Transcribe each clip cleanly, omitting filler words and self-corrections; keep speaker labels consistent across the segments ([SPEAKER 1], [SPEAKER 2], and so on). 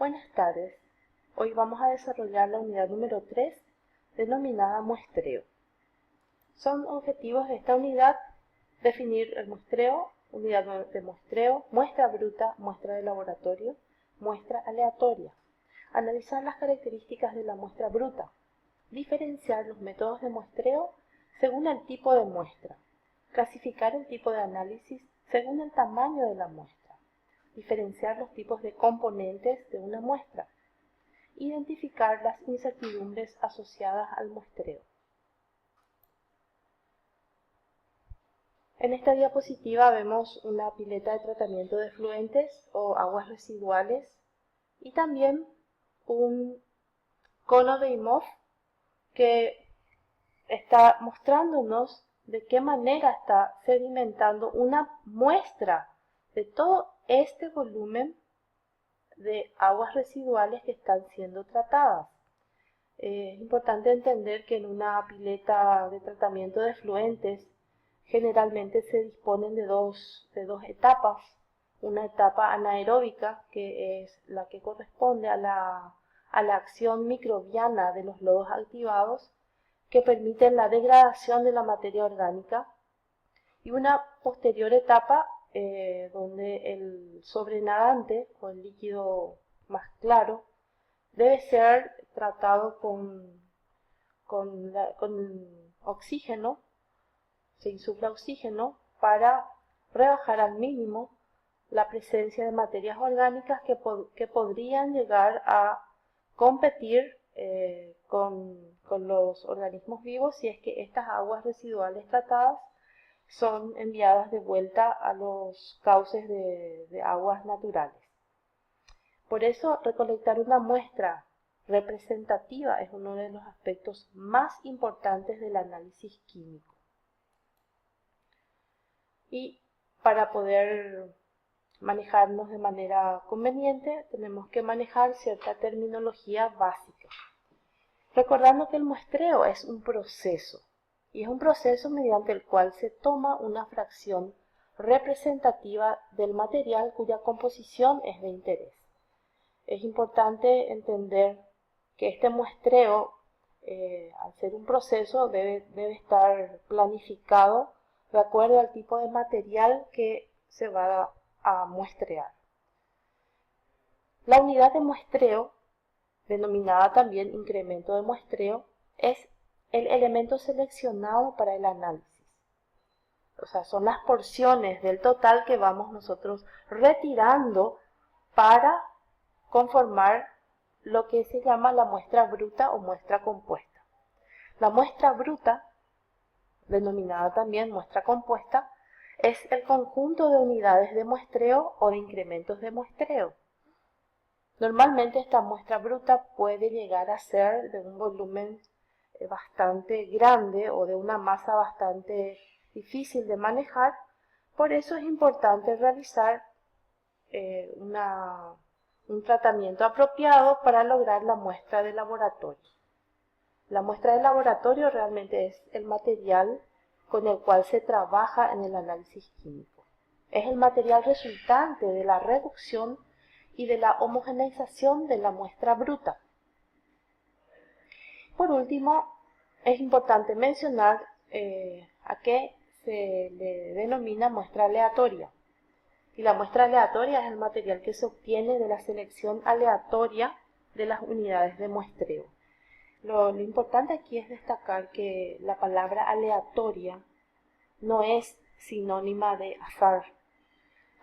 [SPEAKER 1] Buenas tardes. Hoy vamos a desarrollar la unidad número 3, denominada muestreo. Son objetivos de esta unidad definir el muestreo, unidad de muestreo, muestra bruta, muestra de laboratorio, muestra aleatoria. Analizar las características de la muestra bruta. Diferenciar los métodos de muestreo según el tipo de muestra. Clasificar el tipo de análisis según el tamaño de la muestra. Diferenciar los tipos de componentes de una muestra. Identificar las incertidumbres asociadas al muestreo. En esta diapositiva vemos una pileta de tratamiento de efluentes o aguas residuales y también un cono de IMOV que está mostrándonos de qué manera está sedimentando una muestra de todo este volumen de aguas residuales que están siendo tratadas. Es importante entender que en una pileta de tratamiento de efluentes generalmente se disponen de dos etapas. Una etapa anaeróbica, que es la que corresponde a la acción microbiana de los lodos activados, que permiten la degradación de la materia orgánica, y una posterior etapa donde el sobrenadante o el líquido más claro debe ser tratado con oxígeno, se insufla oxígeno para rebajar al mínimo la presencia de materias orgánicas que podrían llegar a competir con los organismos vivos si es que estas aguas residuales tratadas son enviadas de vuelta a los cauces de aguas naturales. Por eso, recolectar una muestra representativa es uno de los aspectos más importantes del análisis químico. Y para poder manejarnos de manera conveniente, tenemos que manejar cierta terminología básica. Recordando que el muestreo es un proceso, y es un proceso mediante el cual se toma una fracción representativa del material cuya composición es de interés. Es importante entender que este muestreo, al ser un proceso, debe estar planificado de acuerdo al tipo de material que se va a muestrear. La unidad de muestreo, denominada también incremento de muestreo, es el elemento seleccionado para el análisis. O sea, son las porciones del total que vamos nosotros retirando para conformar lo que se llama la muestra bruta o muestra compuesta. La muestra bruta, denominada también muestra compuesta, es el conjunto de unidades de muestreo o de incrementos de muestreo. Normalmente esta muestra bruta puede llegar a ser de un volumen bastante grande o de una masa bastante difícil de manejar. Por eso es importante realizar un tratamiento apropiado para lograr la muestra de laboratorio. La muestra de laboratorio realmente es el material con el cual se trabaja en el análisis químico. Es el material resultante de la reducción y de la homogeneización de la muestra bruta. Por último, es importante mencionar a qué se le denomina muestra aleatoria. Y la muestra aleatoria es el material que se obtiene de la selección aleatoria de las unidades de muestreo. Lo importante aquí es destacar que la palabra aleatoria no es sinónima de azar.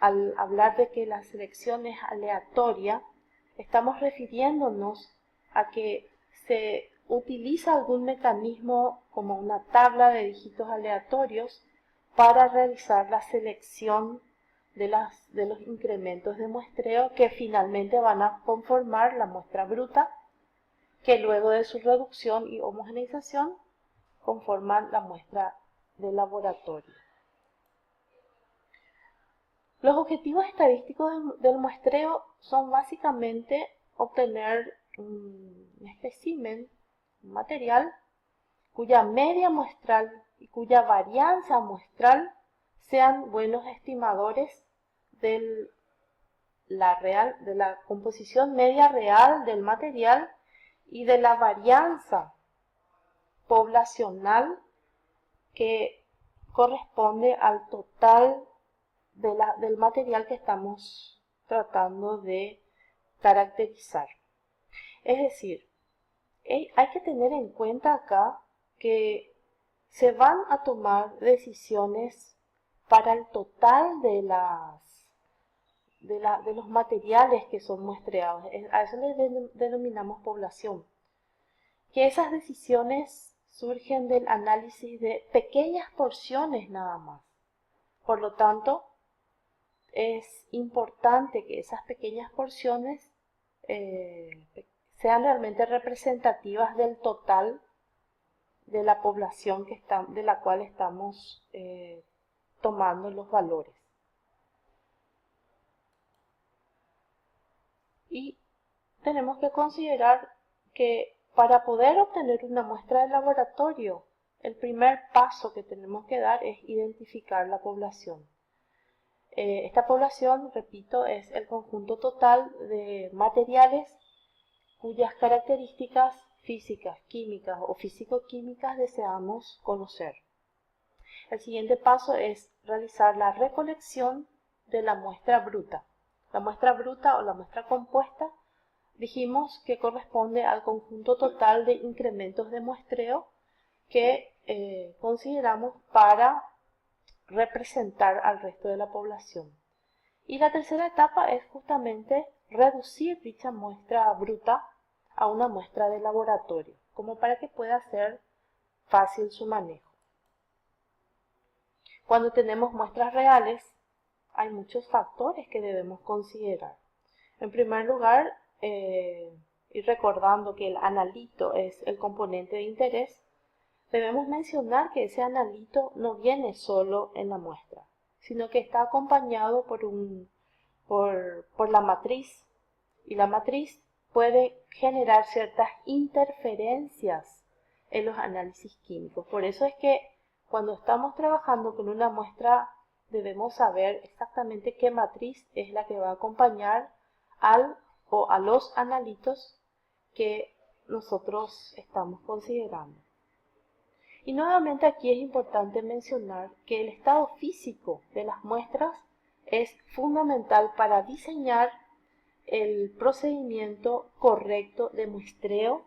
[SPEAKER 1] Al hablar de que la selección es aleatoria, estamos refiriéndonos a que se utiliza algún mecanismo como una tabla de dígitos aleatorios para realizar la selección de los incrementos de muestreo que finalmente van a conformar la muestra bruta, que luego de su reducción y homogeneización conforman la muestra de laboratorio. Los objetivos estadísticos del muestreo son básicamente obtener un espécimen, un material, cuya media muestral y cuya varianza muestral sean buenos estimadores de de la composición media real del material y de la varianza poblacional que corresponde al total del material que estamos tratando de caracterizar. Es decir, hay que tener en cuenta acá que se van a tomar decisiones para el total de los materiales que son muestreados. A eso le denominamos población. Que esas decisiones surgen del análisis de pequeñas porciones nada más. Por lo tanto, es importante que esas pequeñas porciones sean realmente representativas del total de la población de la cual estamos tomando los valores. Y tenemos que considerar que para poder obtener una muestra de laboratorio, el primer paso que tenemos que dar es identificar la población. Esta población, repito, es el conjunto total de materiales cuyas características físicas, químicas o físico-químicas deseamos conocer. El siguiente paso es realizar la recolección de la muestra bruta. La muestra bruta o la muestra compuesta dijimos que corresponde al conjunto total de incrementos de muestreo que consideramos para representar al resto de la población. Y la tercera etapa es justamente reducir dicha muestra bruta a una muestra de laboratorio, como para que pueda ser fácil su manejo. Cuando tenemos muestras reales, hay muchos factores que debemos considerar. En primer lugar, y recordando que el analito es el componente de interés, debemos mencionar que ese analito no viene solo en la muestra, sino que está acompañado por la matriz, y la matriz puede generar ciertas interferencias en los análisis químicos. Por eso es que cuando estamos trabajando con una muestra debemos saber exactamente qué matriz es la que va a acompañar a los analitos que nosotros estamos considerando. Y nuevamente aquí es importante mencionar que el estado físico de las muestras es fundamental para diseñar el procedimiento correcto de muestreo,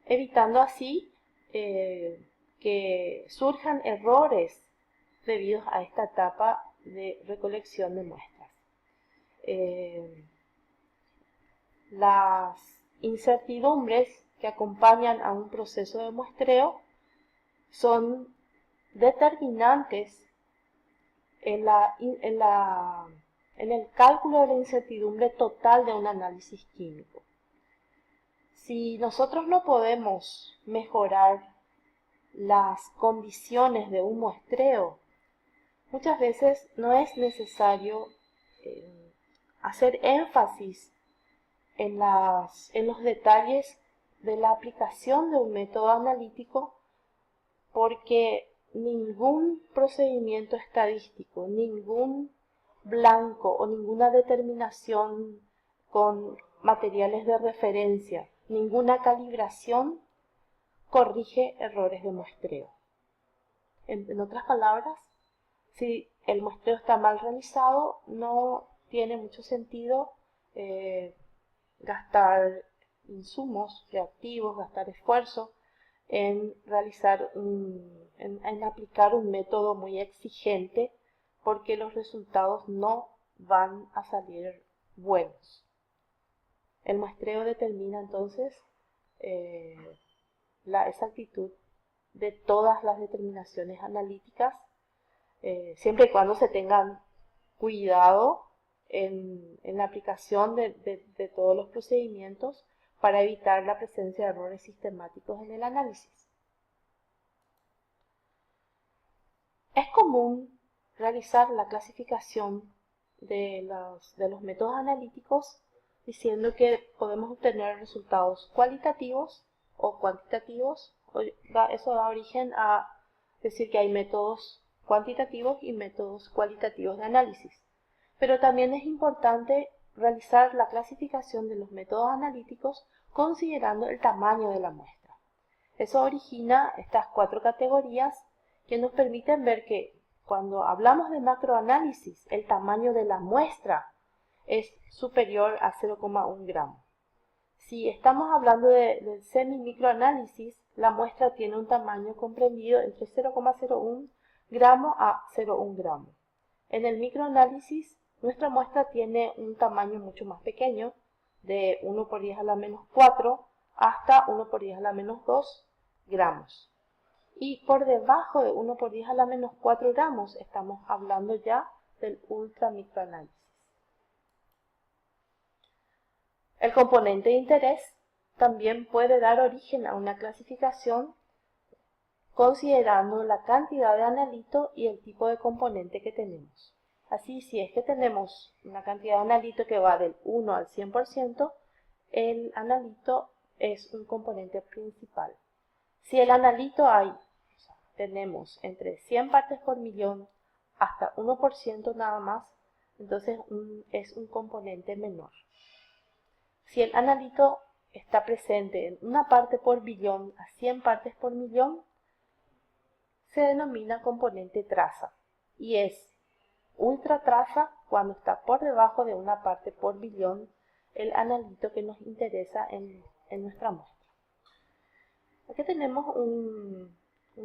[SPEAKER 1] evitando así que surjan errores debidos a esta etapa de recolección de muestras. Las incertidumbres que acompañan a un proceso de muestreo son determinantes en el cálculo de la incertidumbre total de un análisis químico. Si nosotros no podemos mejorar las condiciones de un muestreo, muchas veces no es necesario hacer énfasis en los detalles de la aplicación de un método analítico, porque ningún procedimiento estadístico, ningún blanco o ninguna determinación con materiales de referencia, ninguna calibración corrige errores de muestreo. En otras palabras, si el muestreo está mal realizado, no tiene mucho sentido gastar insumos reactivos, gastar esfuerzo en en aplicar un método muy exigente, porque los resultados no van a salir buenos. El muestreo determina entonces la exactitud de todas las determinaciones analíticas, siempre y cuando se tengan cuidado en la aplicación de todos los procedimientos para evitar la presencia de errores sistemáticos en el análisis. Es común realizar la clasificación de los métodos analíticos diciendo que podemos obtener resultados cualitativos o cuantitativos. Eso da origen a decir que hay métodos cuantitativos y métodos cualitativos de análisis. Pero también es importante realizar la clasificación de los métodos analíticos considerando el tamaño de la muestra. Eso origina estas 4 categorías que nos permiten ver que cuando hablamos de macroanálisis, el tamaño de la muestra es superior a 0,1 gramo. Si estamos hablando del semi-microanálisis, la muestra tiene un tamaño comprendido entre 0,01 gramo a 0,1 gramo. En el microanálisis, nuestra muestra tiene un tamaño mucho más pequeño, de 1 por 10 a la menos 4 hasta 1 por 10 a la menos 2 gramos. Y por debajo de 1 por 10 a la menos 4 gramos estamos hablando ya del ultramicroanálisis. El componente de interés también puede dar origen a una clasificación considerando la cantidad de analito y el tipo de componente que tenemos. Así, si es que tenemos una cantidad de analito que va del 1 al 100%, el analito es un componente principal. Si el analito tenemos entre 100 partes por millón hasta 1% nada más, entonces es un componente menor. Si el analito está presente en una parte por billón a 100 partes por millón, se denomina componente traza y es ultra traza cuando está por debajo de una parte por billón el analito que nos interesa en nuestra muestra. Aquí tenemos un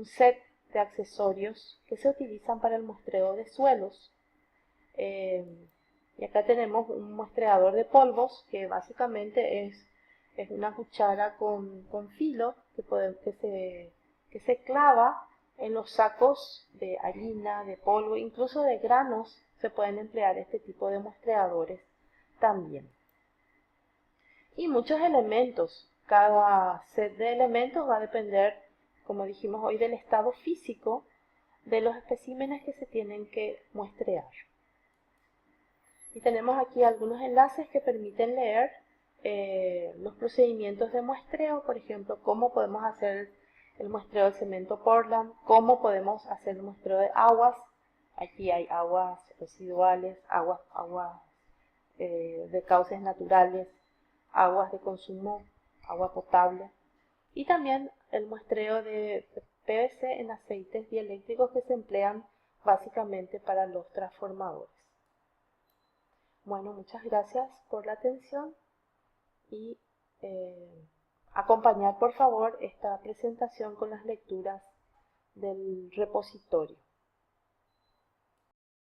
[SPEAKER 1] set de accesorios que se utilizan para el muestreo de suelos. Y acá tenemos un muestreador de polvos que básicamente es una cuchara con filo que se clava en los sacos de harina, de polvo, incluso de granos. Se pueden emplear este tipo de muestreadores también. Y muchos elementos. Cada set de elementos va a depender, como dijimos hoy, del estado físico de los especímenes que se tienen que muestrear. Y tenemos aquí algunos enlaces que permiten leer los procedimientos de muestreo, por ejemplo, cómo podemos hacer el muestreo del cemento Portland, cómo podemos hacer el muestreo de aguas. Aquí hay aguas residuales, aguas de cauces naturales, aguas de consumo, agua potable, y también el muestreo de PVC en aceites dieléctricos que se emplean básicamente para los transformadores. Bueno, muchas gracias por la atención y acompañar por favor esta presentación con las lecturas del repositorio.